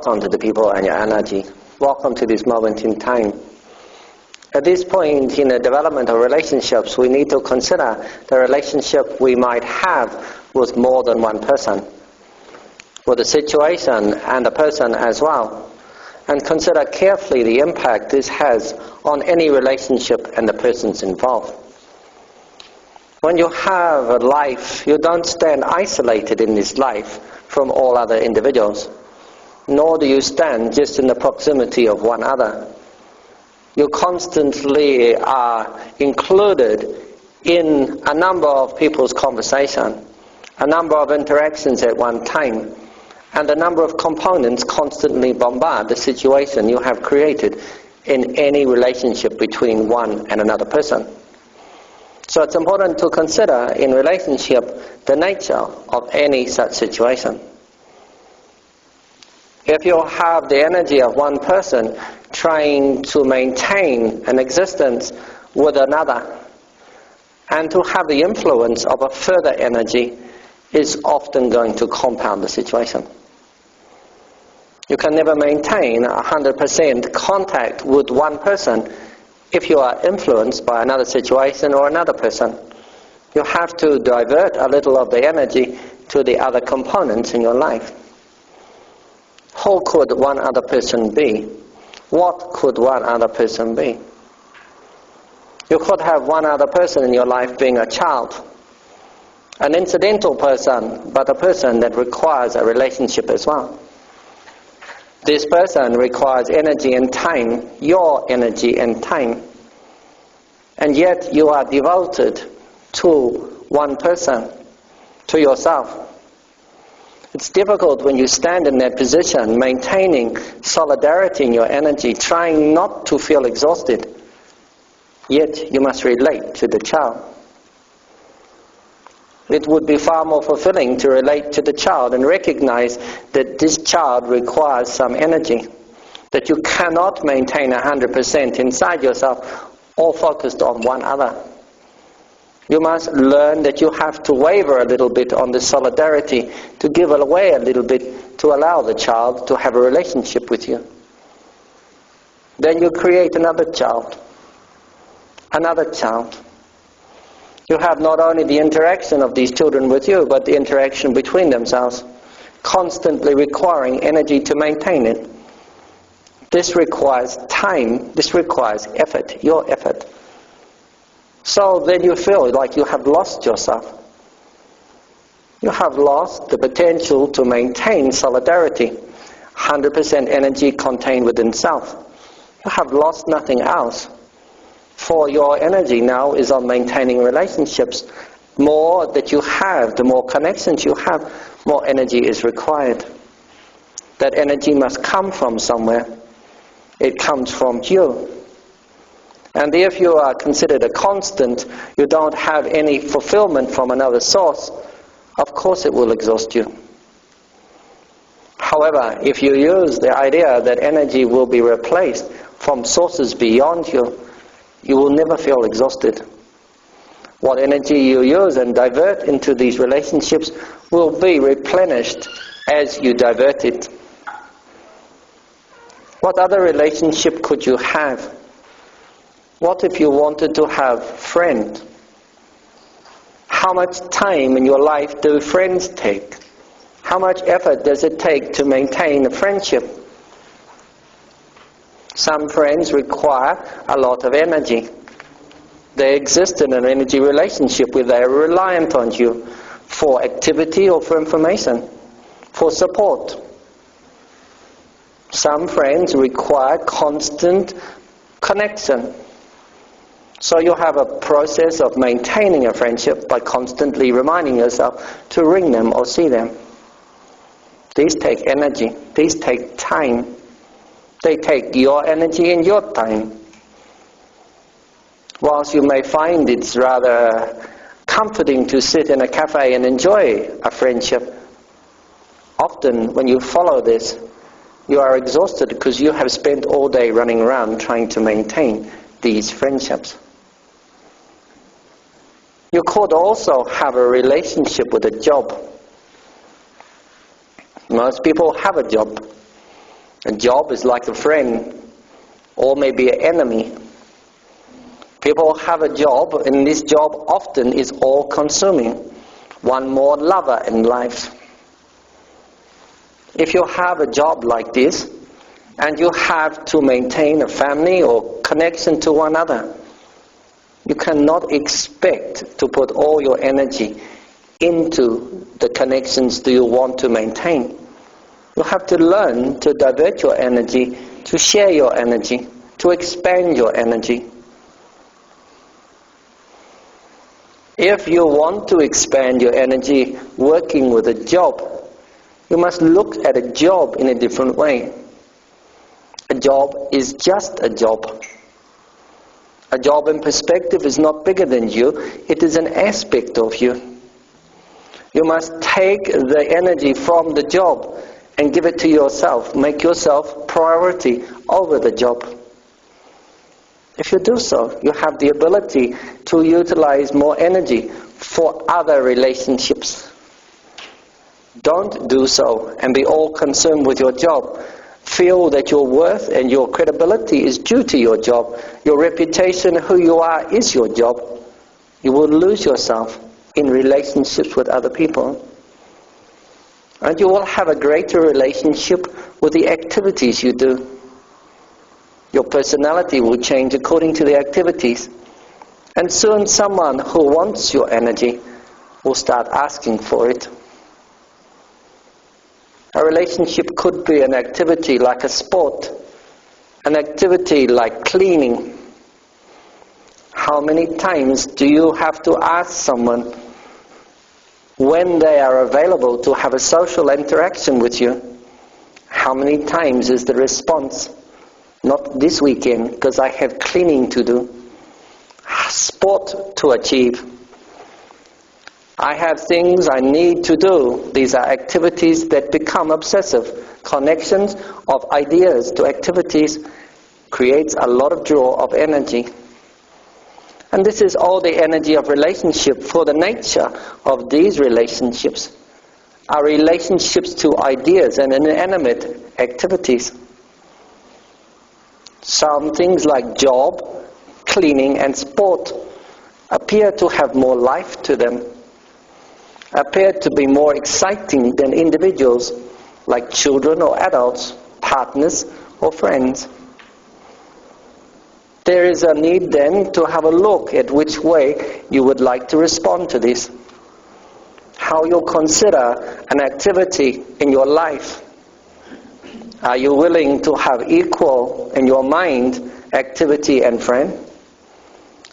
welcome to the people and your energy. Welcome to this moment in time. At this point in the development of relationships, we need to consider the relationship we might have with more than one person, with the situation and the person as well, and consider carefully the impact this has on any relationship and the persons involved. When you have a life, you don't stand isolated in this life from all other individuals, nor do you stand just in the proximity of one other. You constantly are included in a number of people's conversation, a number of interactions at one time, and a number of components constantly bombard the situation you have created in any relationship between one and another person. So it's important to consider in relationship the nature of any such situation. If you have the energy of one person trying to maintain an existence with another, and to have the influence of a further energy is often going to compound the situation. You can never maintain 100% contact with one person if you are influenced by another situation or another person. You have to divert a little of the energy to the other components in your life. Who could one other person be? What could one other person be? You could have one other person in your life being a child, an incidental person, but a person that requires a relationship as well. This person requires energy and time, your energy and time. And yet you are devoted to one person, to yourself. It's difficult when you stand in that position, maintaining solidarity in your energy, trying not to feel exhausted. Yet you must relate to the child. It would be far more fulfilling to relate to the child and recognize that this child requires some energy, that you cannot maintain 100% inside yourself, all focused on one other. You must learn that you have to waver a little bit on the solidarity, to give away a little bit, to allow the child to have a relationship with you. Then you create another child. Another child. You have not only the interaction of these children with you, but the interaction between themselves, constantly requiring energy to maintain it. This requires time, this requires effort, your effort. So then you feel like you have lost yourself. You have lost the potential to maintain solidarity, 100% energy contained within self. You have lost nothing else. For your energy now is on maintaining relationships. More that you have, the more connections you have, more energy is required. That energy must come from somewhere. It comes from you. And if you are considered a constant, you don't have any fulfillment from another source, of course it will exhaust you. However, if you use the idea that energy will be replaced from sources beyond you, you will never feel exhausted. What energy you use and divert into these relationships will be replenished as you divert it. What other relationship could you have? What if you wanted to have a friend? How much time in your life do friends take? How much effort does it take to maintain a friendship? Some friends require a lot of energy. They exist in an energy relationship where they are reliant on you for activity or for information, for support. Some friends require constant connection. So you have a process of maintaining a friendship by constantly reminding yourself to ring them or see them. These take energy. These take time. They take your energy and your time. Whilst you may find it's rather comforting to sit in a cafe and enjoy a friendship, often when you follow this, you are exhausted because you have spent all day running around trying to maintain these friendships. You could also have a relationship with a job. Most people have a job. A job is like a friend or maybe an enemy. People have a job, and this job often is all-consuming. One more lover in life. If you have a job like this, and you have to maintain a family or connection to one another, you cannot expect to put all your energy into the connections that you want to maintain. You have to learn to divert your energy, to share your energy, to expand your energy. If you want to expand your energy working with a job, you must look at a job in a different way. A job is just a job. A job in perspective is not bigger than you. It is an aspect of you. You must take the energy from the job and give it to yourself. Make yourself priority over the job. If you do so, you have the ability to utilize more energy for other relationships. Don't do so and be all consumed with your job. Feel that your worth and your credibility is due to your job. Your reputation, who you are, is your job. You will lose yourself in relationships with other people. And you will have a greater relationship with the activities you do. Your personality will change according to the activities. And soon someone who wants your energy will start asking for it. A relationship could be an activity like a sport, an activity like cleaning. How many times do you have to ask someone when they are available to have a social interaction with you? How many times is the response, "Not this weekend because I have cleaning to do, sport to achieve. I have things I need to do." These are activities that become obsessive. Connections of ideas to activities creates a lot of draw of energy. And this is all the energy of relationship, for the nature of these relationships are relationships to ideas and inanimate activities. Some things like job, cleaning and sport appear to have more life to them, appear to be more exciting than individuals like children or adults, partners or friends. There is a need then to have a look at which way you would like to respond to this. How you consider an activity in your life. Are you willing to have equal in your mind activity and friend?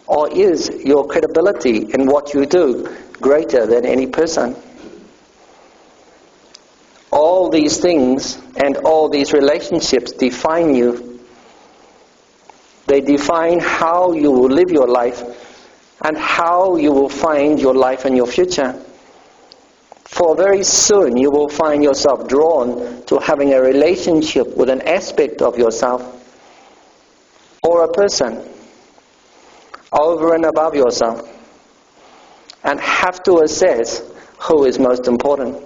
Or is your credibility in what you do greater than any person? All these things and all these relationships define you. They define how you will live your life and how you will find your life and your future. For very soon you will find yourself drawn to having a relationship with an aspect of yourself or a person over and above yourself, and have to assess who is most important.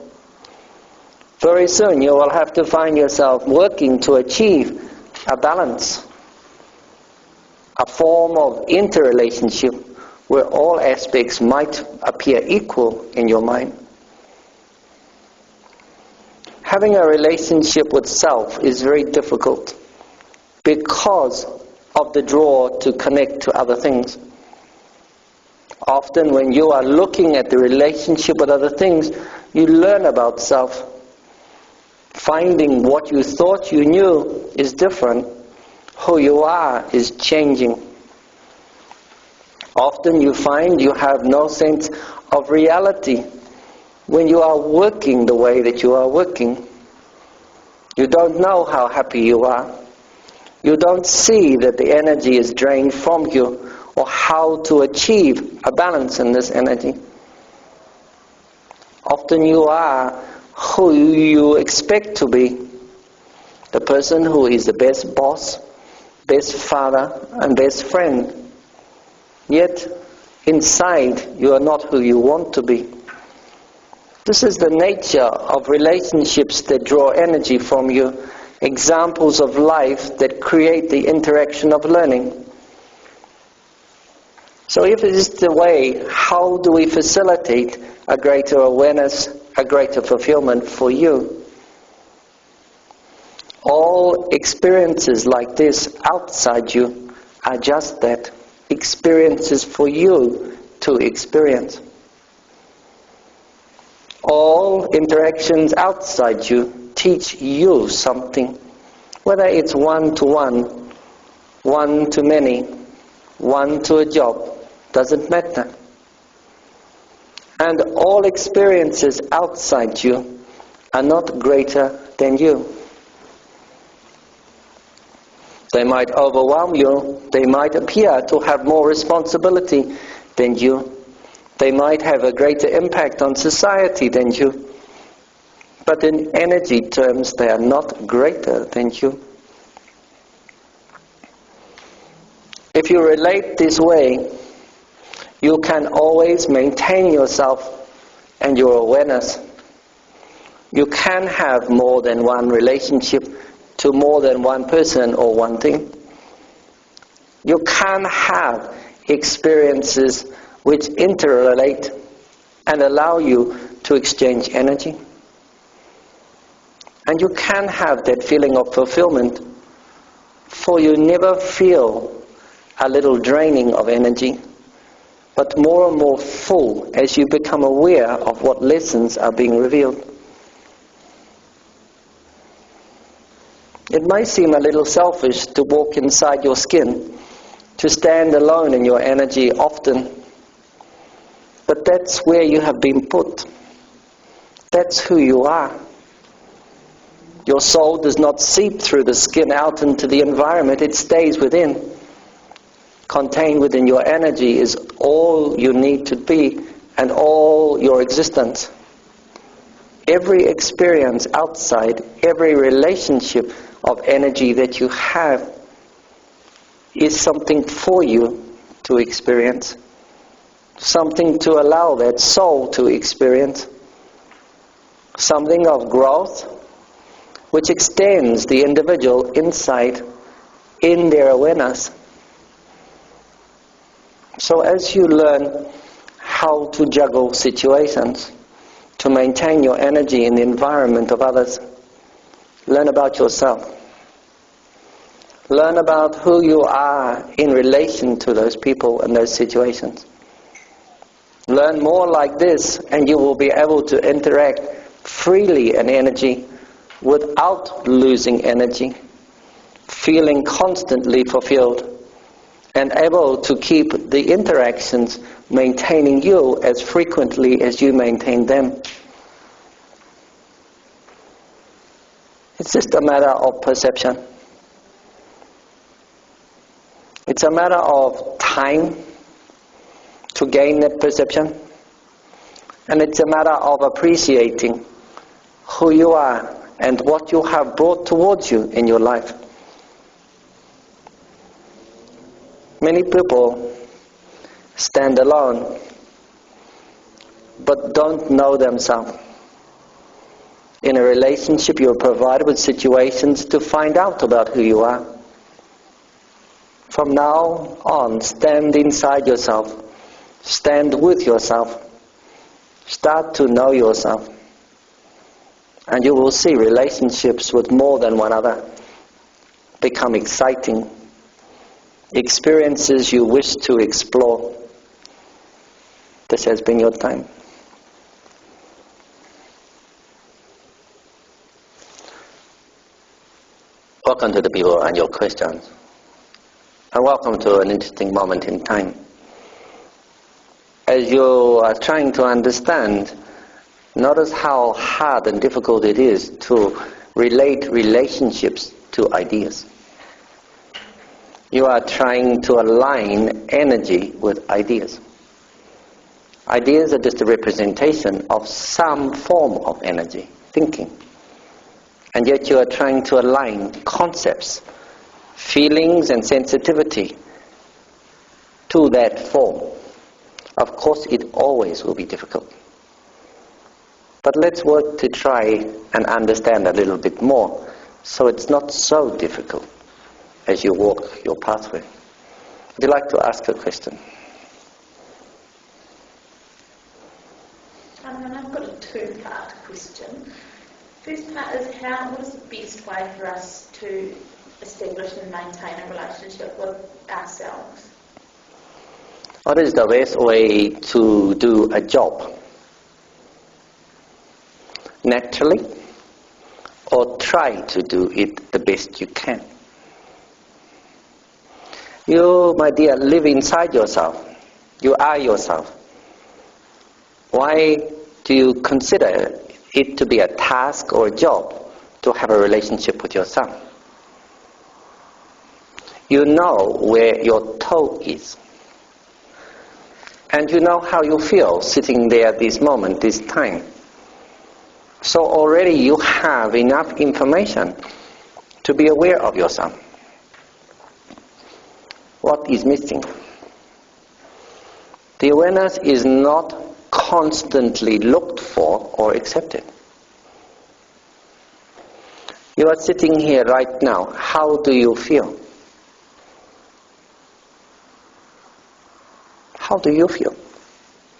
Very soon you will have to find yourself working to achieve a balance, a form of interrelationship where all aspects might appear equal in your mind. Having a relationship with self is very difficult because of the draw to connect to other things. Often when you are looking at the relationship with other things, you learn about self. Finding what you thought you knew is different. Who you are is changing. Often you find you have no sense of reality when you are working the way that you are working. You don't know how happy you are. You don't see that the energy is drained from you, or how to achieve a balance in this energy. Often you are who you expect to be. The person who is the best boss, best father, and best friend. Yet, inside, you are not who you want to be. This is the nature of relationships that draw energy from you examples of life that create the interaction of learning. So if it is the way, how do we facilitate a greater awareness, a greater fulfillment for you? All experiences like this outside you are just that, experiences for you to experience. All interactions outside you teach you something, whether it's one-to-one, one-to-many, one to a job, doesn't matter. And all experiences outside you are not greater than you. They might overwhelm you, they might appear to have more responsibility than you, they might have a greater impact on society than you, but in energy terms they are not greater than you. If you relate this way, you can always maintain yourself and your awareness. You can have more than one relationship to more than one person or one thing. You can have experiences which interrelate and allow you to exchange energy. And you can have that feeling of fulfillment, for you never feel a little draining of energy, but more and more full as you become aware of what lessons are being revealed. It may seem a little selfish to walk inside your skin, to stand alone in your energy often, but that's where you have been put. That's who you are. Your soul does not seep through the skin out into the environment, it stays within. Contained within your energy is all you need to be and all your existence. Every experience outside, every relationship of energy that you have is something for you to experience, something to allow that soul to experience, something of growth which extends the individual insight in their awareness. So as you learn how to juggle situations, to maintain your energy in the environment of others, learn about yourself. Learn about who you are in relation to those people and those situations. Learn more like this and you will be able to interact freely in energy without losing energy, feeling constantly fulfilled, and able to keep the interactions maintaining you as frequently as you maintain them. It's just a matter of perception. It's a matter of time to gain that perception. And it's a matter of appreciating who you are and what you have brought towards you in your life. Many people stand alone but don't know themselves. In a relationship, you're provided with situations to find out about who you are. From now on, stand inside yourself. Stand with yourself. Start to know yourself. And you will see relationships with more than one other become exciting. Experiences you wish to explore. This has been your time. Welcome to the people and your questions. And welcome to an interesting moment in time. As you are trying to understand, notice how hard and difficult it is to relate relationships to ideas. You are trying to align energy with ideas. Ideas are just a representation of some form of energy, thinking. And yet you are trying to align concepts, feelings and sensitivity to that form. Of course, it always will be difficult. But let's work to try and understand a little bit more So it's not so difficult as you walk your pathway. Would you like to ask a question? And I've got a two-part question. First part is what is the best way for us to establish and maintain a relationship with ourselves? What is the best way to do a job? Naturally, or try to do it the best you can? You, my dear, live inside yourself. You are yourself. Why do you consider it to be a task or a job to have a relationship with yourself? You know where your toe is. And you know how you feel sitting there this moment, this time. So already you have enough information to be aware of yourself. What is missing? The awareness is not constantly looked for or accepted. You are sitting here right now. How do you feel? How do you feel?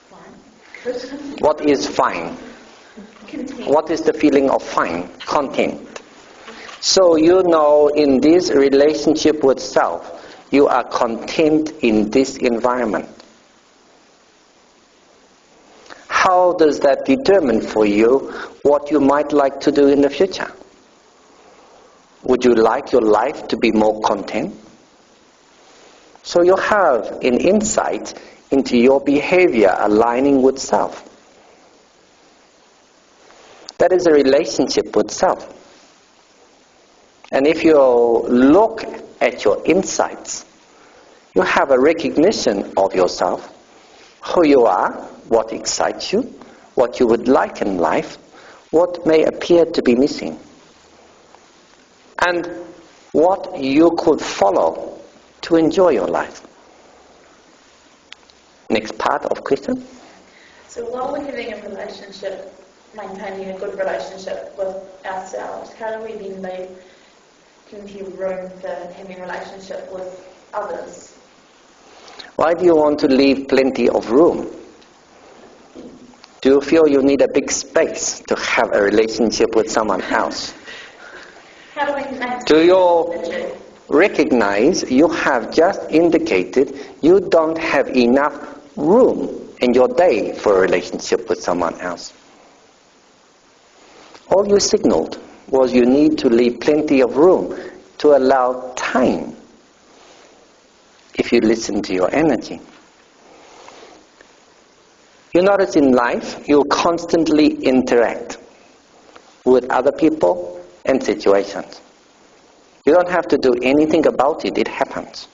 Fine. What is fine? Content. What is the feeling of fine? Content. So you know in this relationship with self, you are content in this environment. How does that determine for you what you might like to do in the future? Would you like your life to be more content? So you have an insight into your behavior aligning with self. That is a relationship with self. And if you look at your insights, you have a recognition of yourself, who you are, what excites you, what you would like in life, what may appear to be missing, and what you could follow to enjoy your life. Next part of question. So while we're having a relationship, maintaining a good relationship with ourselves, how do we then leave plenty of room for having a relationship with others? Why do you want to leave plenty of room? Do you feel you need a big space to have a relationship with someone else? How do we maintain Do you energy? recognize you have just indicated you don't have enough room in your day for a relationship with someone else? All you signaled was you need to leave plenty of room to allow time if you listen to your energy. You notice in life you constantly interact with other people and situations. You don't have to do anything about it, it happens.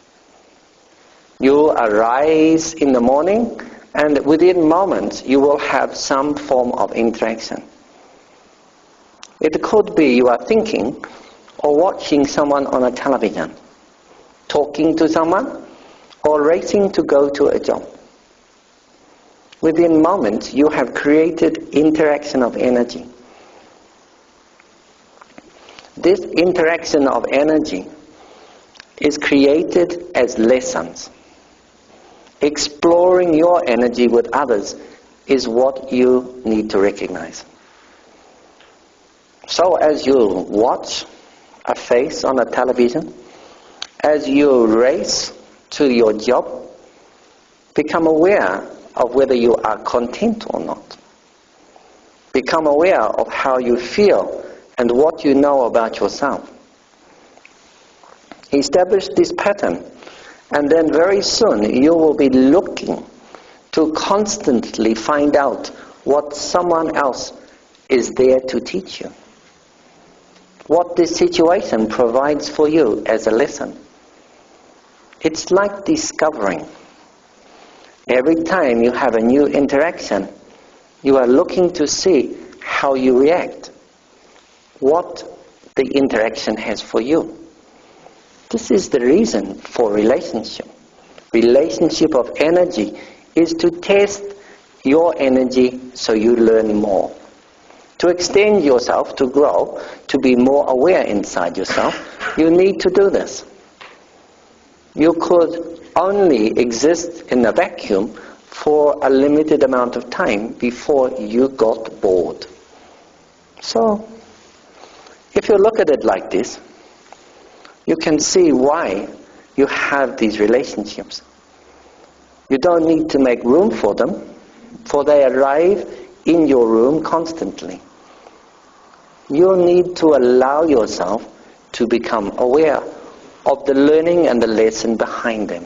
You arise in the morning and within moments you will have some form of interaction. It could be you are thinking or watching someone on a television, talking to someone, or racing to go to a job. Within moments you have created interaction of energy. This interaction of energy is created as lessons. Exploring your energy with others is what you need to recognize. So as you watch a face on a television, as you race to your job, become aware of whether you are content or not. Become aware of how you feel and what you know about yourself. Establish this pattern, and then very soon you will be looking to constantly find out what someone else is there to teach you. What this situation provides for you as a lesson. It's like discovering. Every time you have a new interaction, you are looking to see how you react, what the interaction has for you. This is the reason for relationship. Relationship of energy is to test your energy so you learn more. To extend yourself, to grow, to be more aware inside yourself, you need to do this. You could only exist in a vacuum for a limited amount of time before you got bored. So, if you look at it like this, you can see why you have these relationships. You don't need to make room for them, for they arrive in your room constantly. You need to allow yourself to become aware of the learning and the lesson behind them.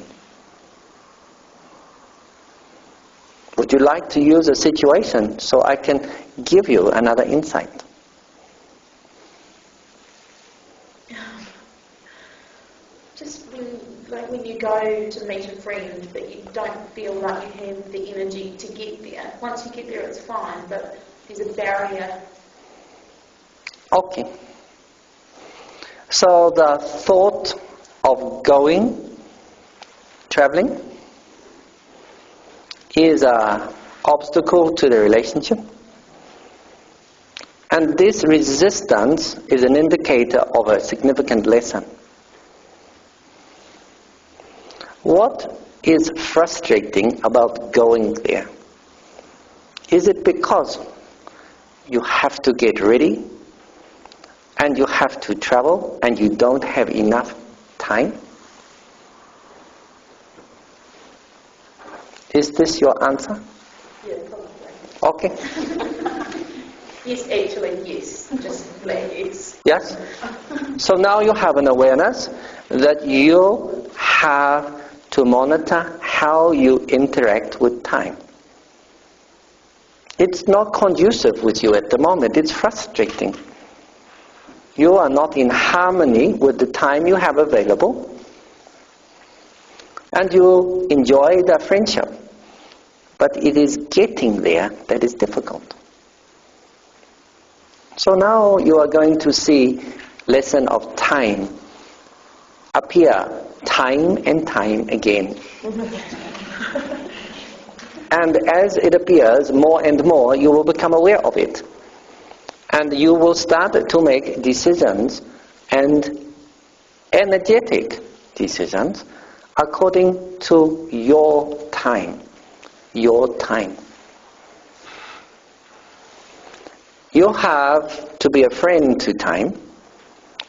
Would you like to use a situation so I can give you another insight? Just when you go to meet a friend but you don't feel like you have the energy to get there. Once you get there it's fine, but there's a barrier. Okay. So the thought of going, traveling, is an obstacle to the relationship. And this resistance is an indicator of a significant lesson. What is frustrating about going there? Is it because you have to get ready and you have to travel and you don't have enough time? Is this your answer? Yeah, probably. Okay. Yes, actually, yes. Just flat yes. Yes? So now you have an awareness that you have to monitor how you interact with time. It's not conducive with you at the moment. It's frustrating. You are not in harmony with the time you have available, and you enjoy the friendship. But it is getting there that is difficult. So now you are going to see lesson of time appear time and time again. And as it appears more and more, you will become aware of it. And you will start to make decisions, and energetic decisions, according to your time. Your time. You have to be a friend to time,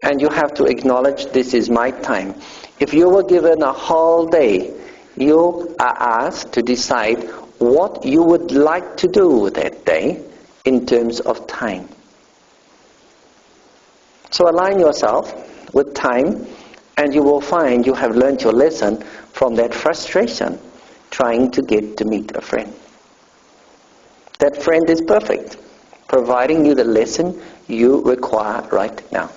and you have to acknowledge this is my time. If you were given a whole day, you are asked to decide what you would like to do that day in terms of time. So align yourself with time, and you will find you have learned your lesson from that frustration trying to get to meet a friend. That friend is perfect, providing you the lesson you require right now.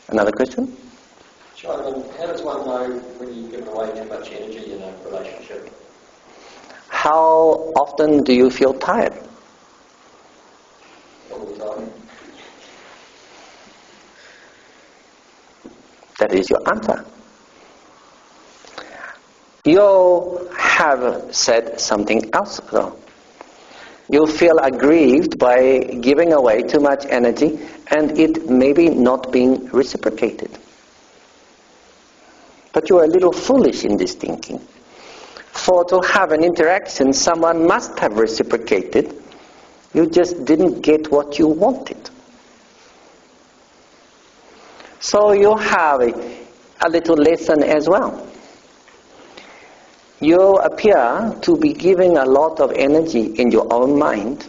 Another question? Sure. How does one know when you've given away too much energy in a relationship? How often do you feel tired? All the time. That is your answer. You have said something else though. You feel aggrieved by giving away too much energy and it maybe not being reciprocated. But you are a little foolish in this thinking. For to have an interaction, someone must have reciprocated. You just didn't get what you wanted. So you have a little lesson as well. You appear to be giving a lot of energy in your own mind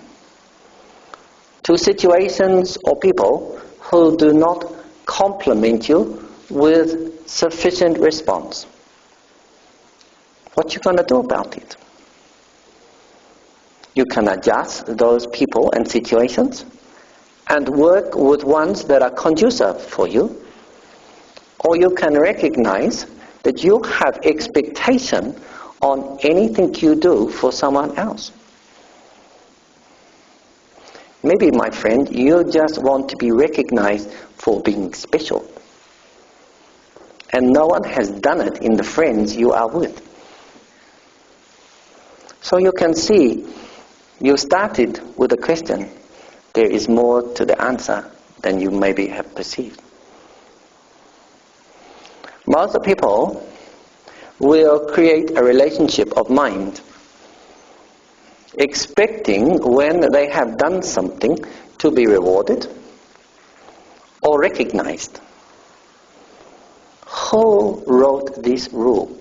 to situations or people who do not complement you with sufficient response. What you going to do about it? You can adjust those people and situations and work with ones that are conducive for you, or you can recognize that you have expectation on anything you do for someone else. Maybe, my friend, you just want to be recognized for being special. And no one has done it in the friends you are with. So you can see, you started with a question. There is more to the answer than you maybe have perceived. Most people will create a relationship of mind, expecting when they have done something to be rewarded or recognized. Who wrote this rule?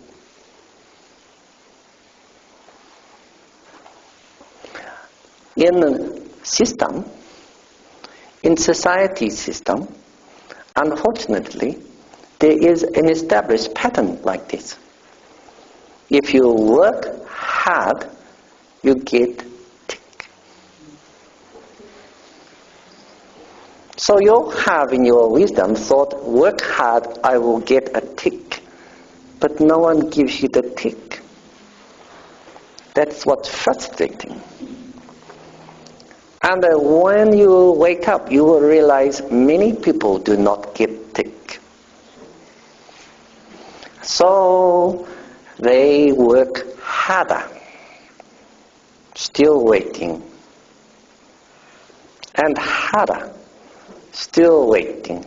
In the system, in society system, unfortunately, there is an established pattern like this. If you work hard, you get tick. So you have in your wisdom thought, work hard, I will get a tick. But no one gives you the tick. That's what's frustrating. And when you wake up, you will realize many people do not get tick. So they work harder, still waiting, and harder, still waiting,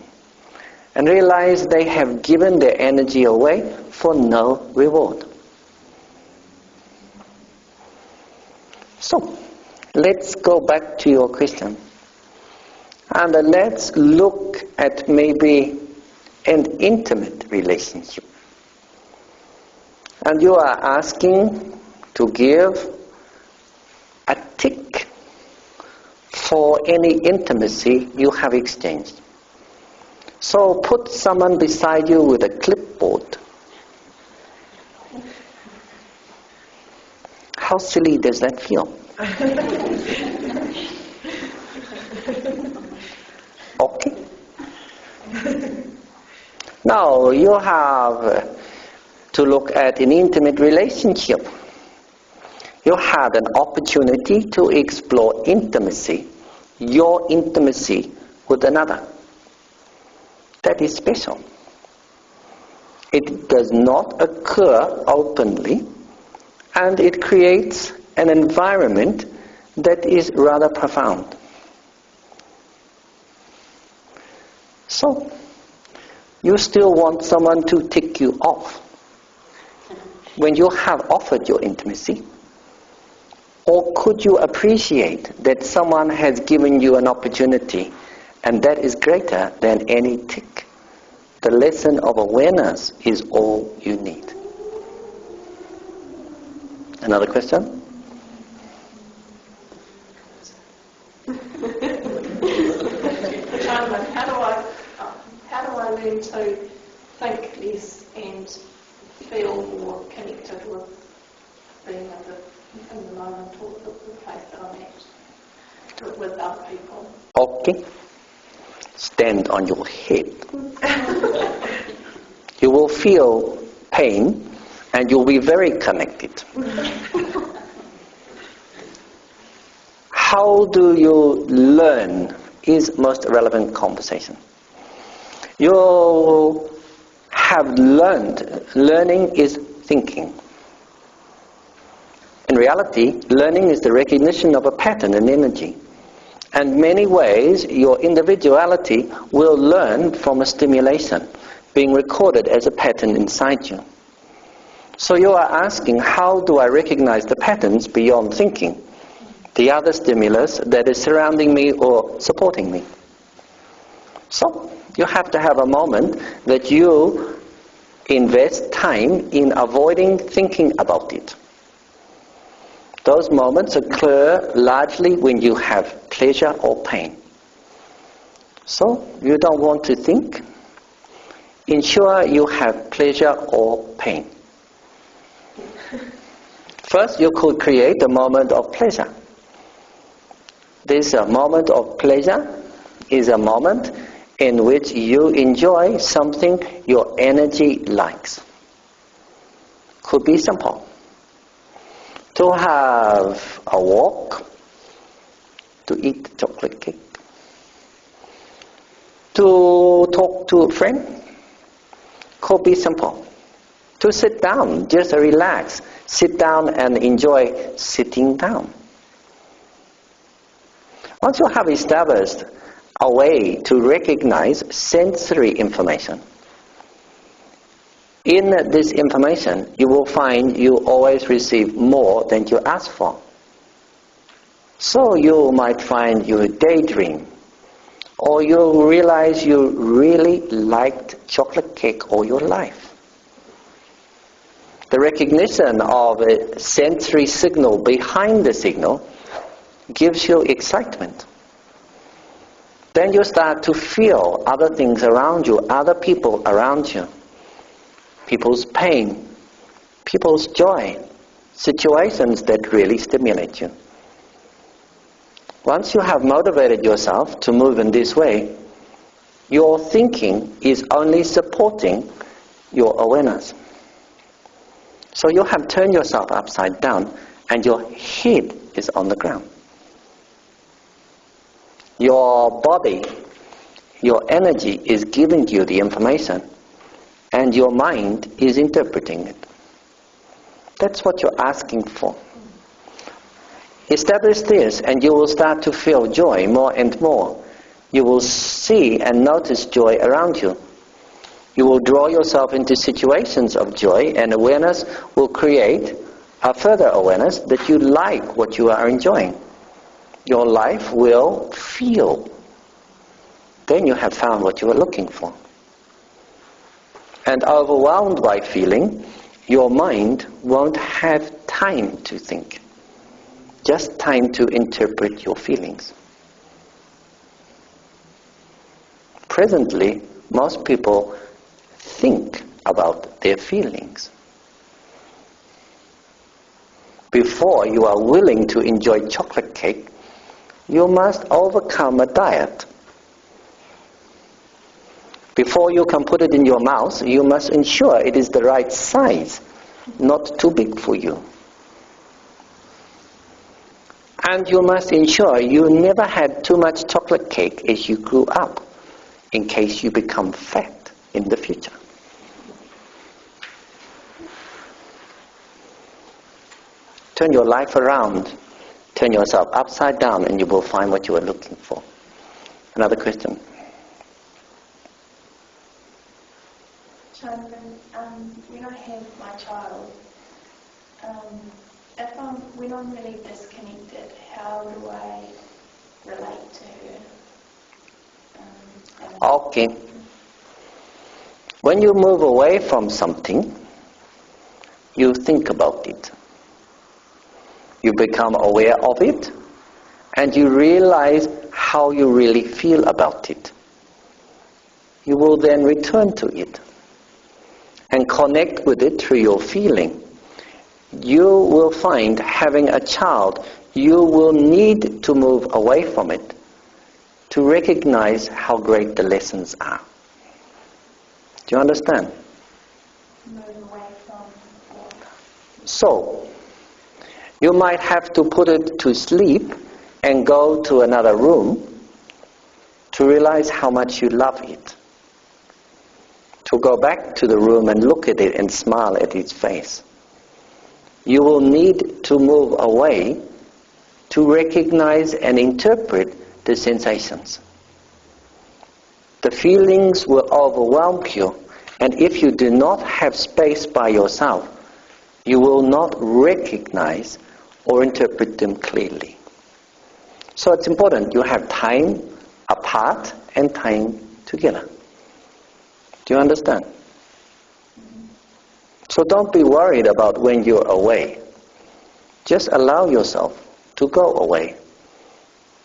and realize they have given their energy away for no reward. So, let's go back to your question, and let's look at maybe an intimate relationship. And you are asking to give a tick for any intimacy you have exchanged. So put someone beside you with a clipboard. How silly does that feel? Okay. Now you have to look at an intimate relationship. You have an opportunity to explore intimacy, your intimacy with another. That is special. It does not occur openly, and it creates an environment that is rather profound. So, you still want someone to tick you off when you have offered your intimacy? Or could you appreciate that someone has given you an opportunity, and that is greater than any tick? The lesson of awareness is all you need. Another question? How do I learn to think less and feel more connected with being in the moment or the place that I'm at with other people? Okay. Stand on your head. You will feel pain and you'll be very connected. How do you learn is most relevant conversation. You have learned. Learning is thinking. In reality, learning is the recognition of a pattern in energy. And many ways, your individuality will learn from a stimulation being recorded as a pattern inside you. So you are asking, how do I recognize the patterns beyond thinking? The other stimulus that is surrounding me or supporting me. So you have to have a moment that you invest time in avoiding thinking about it. Those moments occur largely when you have pleasure or pain. So you don't want to think. Ensure you have pleasure or pain. First, you could create a moment of pleasure. This moment of pleasure is a moment in which you enjoy something your energy likes. Could be simple. To have a walk, to eat chocolate cake, to talk to a friend, could be simple. to sit down, just relax, sit down and enjoy sitting down. Once you have established a way to recognize sensory information, in this information you will find you always receive more than you ask for. So you might find you daydream, or you realize you really liked chocolate cake all your life. The recognition of a sensory signal behind the signal gives you excitement. Then you start to feel other things around you, other people around you, people's pain, people's joy, situations that really stimulate you. Once you have motivated yourself to move in this way, your thinking is only supporting your awareness. So you have turned yourself upside down and your head is on the ground. Your body, your energy is giving you the information and your mind is interpreting it. That's what you're asking for. Establish this and you will start to feel joy more and more. You will see and notice joy around you. You will draw yourself into situations of joy, and awareness will create a further awareness that you like what you are enjoying. Your life will feel. Then you have found what you were looking for. And overwhelmed by feeling, your mind won't have time to think. Just time to interpret your feelings. Presently, most people think about their feelings. Before you are willing to enjoy chocolate cake, you must overcome a diet. Before you can put it in your mouth, you must ensure it is the right size, not too big for you. And you must ensure you never had too much chocolate cake as you grew up, in case you become fat in the future. Turn your life around, turn yourself upside down, and you will find what you are looking for. Another question? When I have my child, when I'm really disconnected, how do I relate to her? Okay. When you move away from something, you think about it. You become aware of it, and you realize how you really feel about it. You will then return to it and connect with it through your feeling. You will find, having a child, you will need to move away from it to recognize how great the lessons are. Do you understand? Move away from what? So, you might have to put it to sleep and go to another room to realize how much you love it. To go back to the room and look at it and smile at its face. You will need to move away to recognize and interpret the sensations. The feelings will overwhelm you, and if you do not have space by yourself, you will not recognize or interpret them clearly. So it's important you have time apart and time together. Do you understand? So don't be worried about when you're away. Just allow yourself to go away,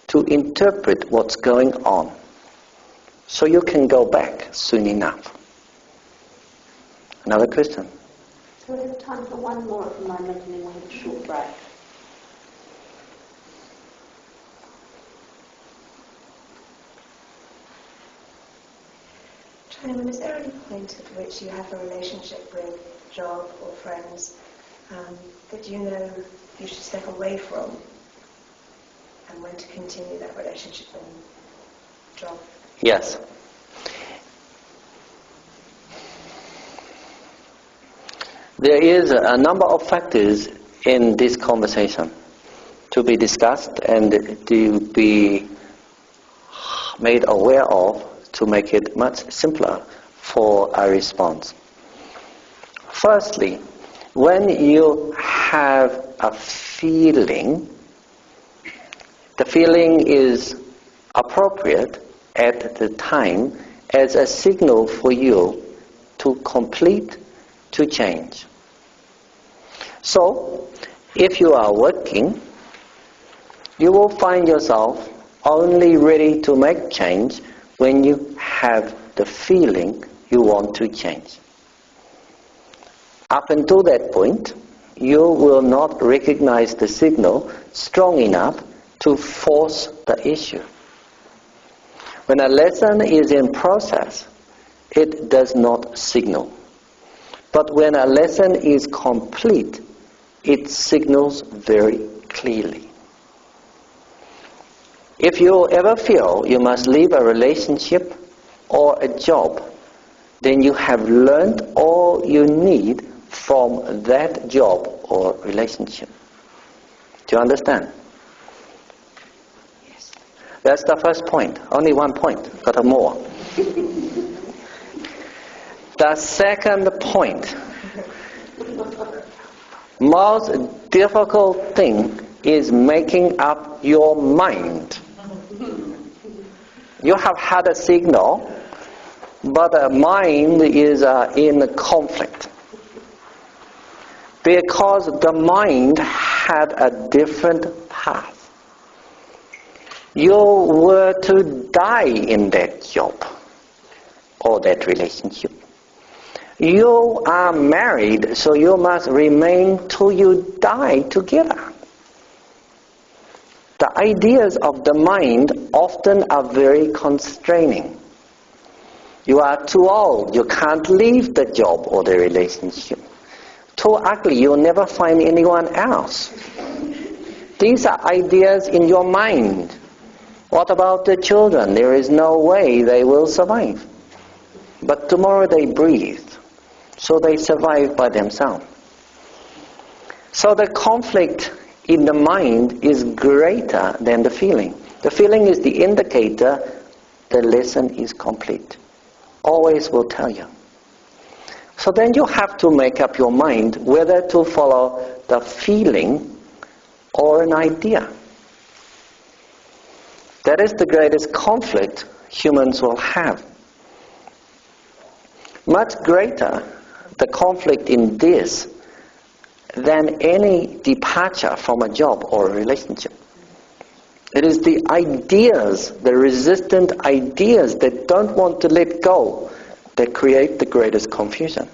to interpret what's going on, so you can go back soon enough. Another question? So we have time for one more at the moment, and then we'll have a short break. Simon, is there any point at which you have a relationship with job or friends that you know you should step away from, and when to continue that relationship in job? Yes. There is a number of factors in this conversation to be discussed and to be made aware of to make it much simpler for a response. Firstly, when you have a feeling, the feeling is appropriate at the time as a signal for you to complete, to change. So, if you are working, you will find yourself only ready to make change when you have the feeling you want to change. Up until that point, you will not recognize the signal strong enough to force the issue. When a lesson is in process, it does not signal. But when a lesson is complete, it signals very clearly. If you ever feel you must leave a relationship or a job, then you have learned all you need from that job or relationship. Do you understand? Yes. That's the first point. Only one point, got more. The second point, most difficult thing is making up your mind. You have had a signal, but the mind is in conflict. Because the mind had a different path. You were to die in that job or that relationship. You are married, so you must remain till you die together. The ideas of the mind often are very constraining. You are too old, you can't leave the job or the relationship. Too ugly, you'll never find anyone else. These are ideas in your mind. What about the children? There is no way they will survive. But tomorrow they breathe, so they survive by themselves. So the conflict in the mind is greater than the feeling. The feeling is the indicator the lesson is complete. Always will tell you. So then you have to make up your mind whether to follow the feeling or an idea. That is the greatest conflict humans will have. Much greater the conflict in this than any departure from a job or a relationship. It is the ideas, the resistant ideas that don't want to let go, that create the greatest confusion.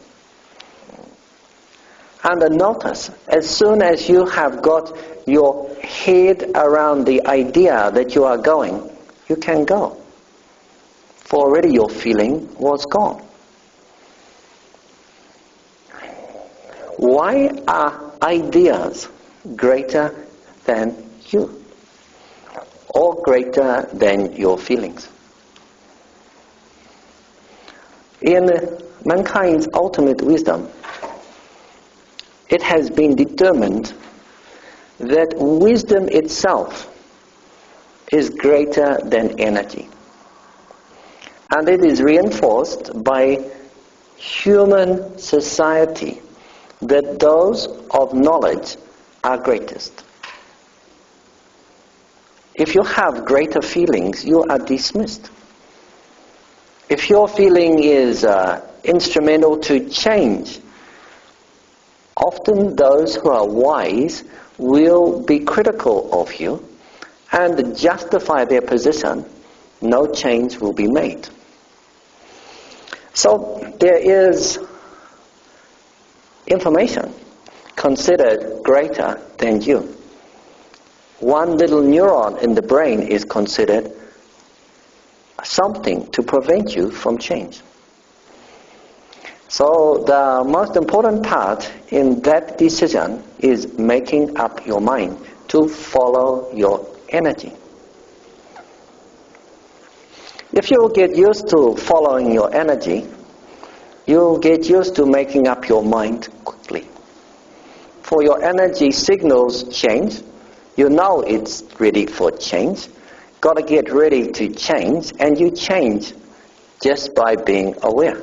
And notice, as soon as you have got your head around the idea that you are going, you can go. For already your feeling was gone. Why are ideas greater than you? Or greater than your feelings? In mankind's ultimate wisdom, it has been determined that wisdom itself is greater than energy. And it is reinforced by human society that those of knowledge are greatest. If you have greater feelings, you are dismissed. If your feeling is instrumental to change, often those who are wise will be critical of you and justify their position. No change will be made. So there is information considered greater than you. One little neuron in the brain is considered something to prevent you from change. So the most important part in that decision is making up your mind to follow your energy. If you get used to following your energy, you'll get used to making up your mind quickly. for your energy signals change. You know it's ready for change. Got to get ready to change, and you change just by being aware.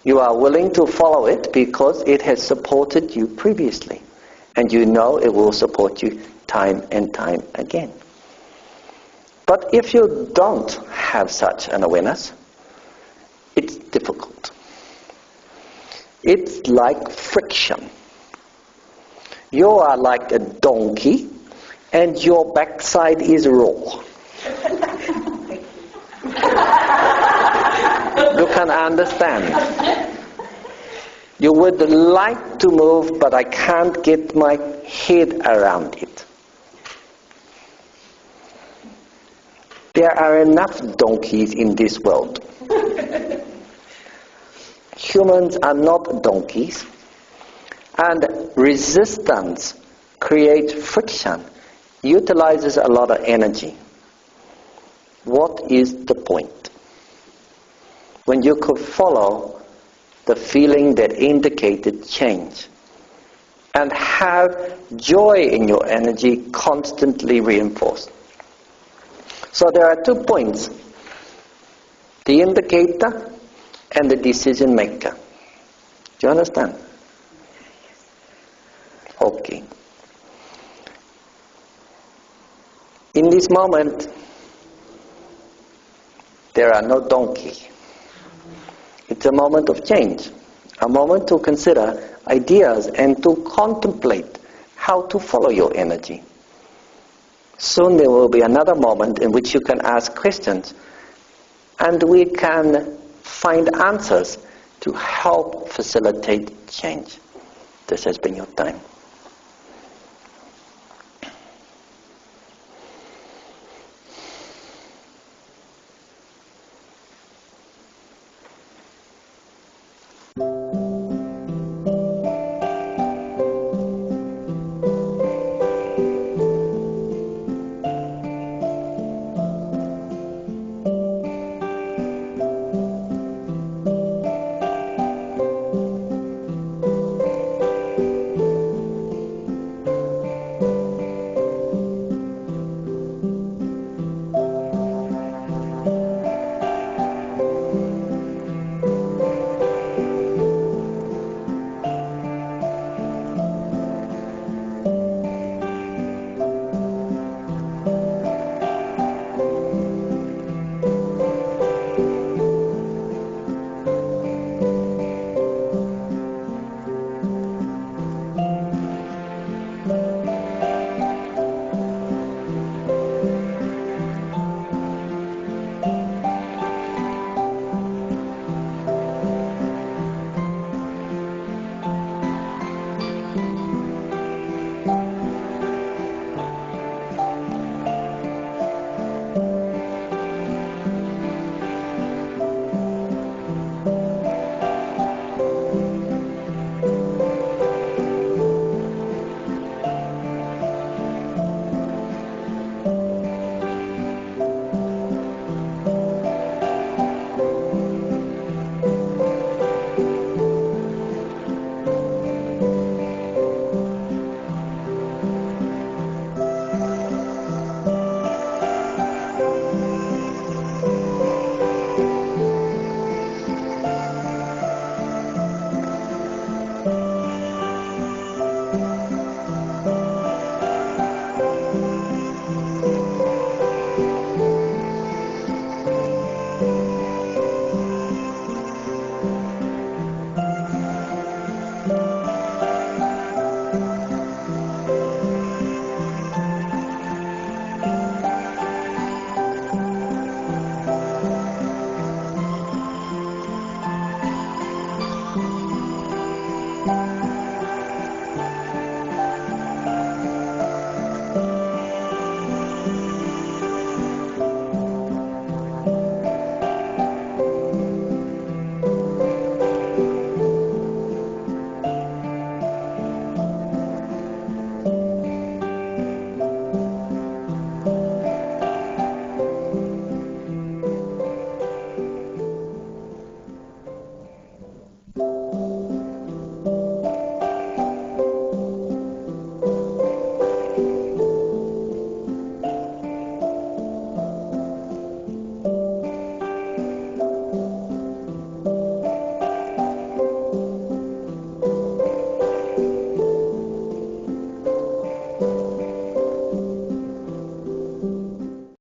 You are willing to follow it because it has supported you previously, and you know it will support you time and time again. But if you don't have such an awareness, it's difficult. It's like friction. You are like a donkey, and your backside is raw. You can understand. You would like to move, but I can't get my head around it. There are enough donkeys in this world. Humans are not donkeys, and resistance creates friction, utilizes a lot of energy. What is the point? When you could follow the feeling that indicated change and have joy in your energy constantly reinforced. So there are 2 points: the indicator and the decision maker. Do you understand? Okay. In this moment, there are no donkeys. It's a moment of change, a moment to consider ideas and to contemplate how to follow your energy. Soon there will be another moment in which you can ask questions, and we can find answers to help facilitate change. This has been your time.